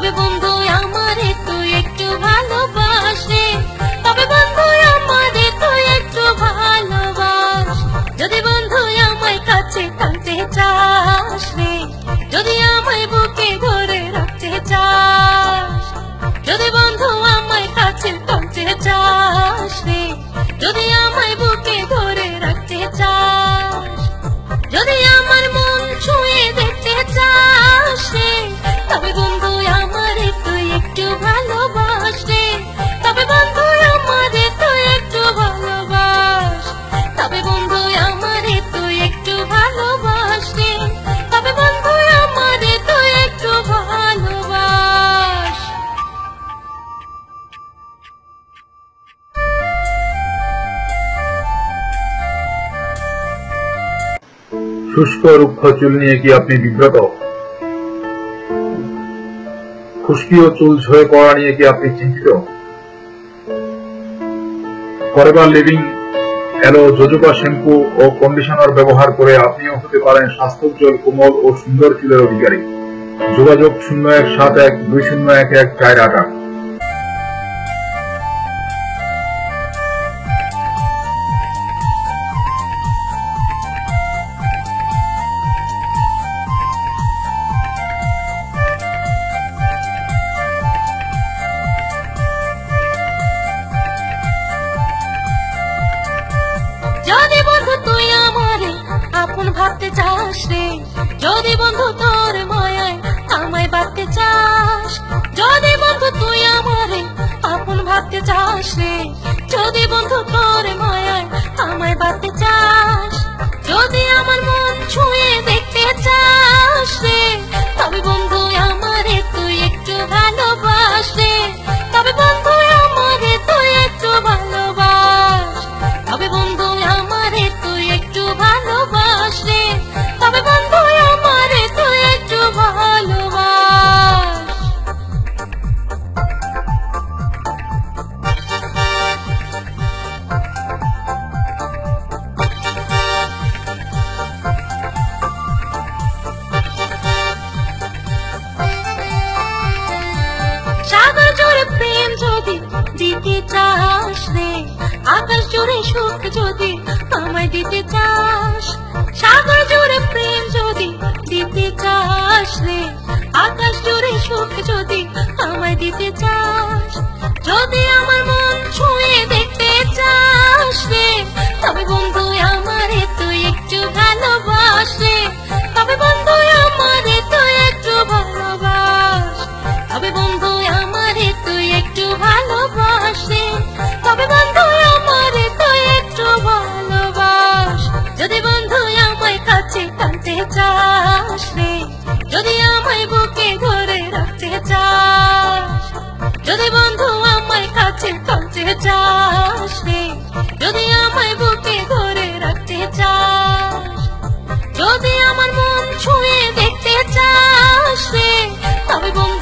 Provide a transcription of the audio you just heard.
তবে বন্ধু আমারে তুই একটু ভালোবাস রে, তবে বন্ধু আমারে তুই একটু ভালোবাস। যদি বন্ধু আমায় কাছে টানতে চাস রে, যদি আমায় বুকে ধরে রাখতে চাস, যদি বন্ধু আমায় কাছে টানতে চাস রে, যদি আমায় বুকে ধরে রাখতে চাস, যদি আমার মন ছুঁয়ে দেখতে চাস রে, তবে বন্ধু আমারে তুই একটু ভালোবাস রে, তবে বন্ধু আমারে তুই একটু ভালোবাস, তবে বন্ধু আমারে তুই একটু ভালোবাস রে, তবে বন্ধু আমারে তুই একটু ভালোবাস। শুষ্ক রুক্ষ চুল নিয়ে কি আপনি বিব্রত? খুশকি ও চুল ঝরে পড়া নিয়ে কি আপনি চিন্তিত? Forever Living aloe jojoba shampoo ও কন্ডিশনার ব্যবহার করে আপনিও হতে পারেন স্বাস্থ্যোজ্জ্বল, কোমল ও সুন্দর চুলের অধিকারী। যোগাযোগ 0171201148। যদি বন্ধু তুই আমারে আপন ভাবতে চাস রে, যদি বন্ধু তোর মায়ায় আমায় বাঁধতে চাস, যদি বন্ধু তুই আমারে আপন ভাবতে চাস রে, যদি বন্ধু তোর মায়ায় আমায় বাঁধতে চাস, যদি আমার মন ছুঁয়ে দেখতে চাস রে, তবে বন্ধু আমারে তুই একটু ভালোবাস রে, তবে বন্ধু আমারে তুই একটু ভালোবাস, তবে বন্ধু আমারে তুই একটু ভালোবাস রে, তবে বন্ধু আমারে তুই একটু ভালোবাস। সাগর জুড়ে প্রেম যদি দিতে চাস রে, আকাশ জুড়ে সুখ যদি আমায় দিতে চাস, সাগর জুড়ে প্রেম যদি দিতে চাস রে, আকাশ জুড়ে সুখ যদি আমায় দিতে চাস, যদি আমার মন ছুঁয়ে দেখতে চাস রে, তবে বন্ধু আমারে তুই একটু ভালোবাস রে, তবে বন্ধু আমারে তুই একটু ভালোবাস, তবে বন্ধু আমারে তুই একটু ভালোবাস রে, তবে বন্ধু আমারে তুই একটু ভালোবাস। যদি বন্ধু আমায় কাছে টানতে চাস রে, যদি আমায় বুকে ধরে রাখতে চাস, যদি বন্ধু আমায় কাছে টানতে চাস রে, যদি আমায় বুকে ধরে রাখতে চাস, যদি আমার মন ছুঁয়ে দেখতে চাস রে, তবে বন্ধু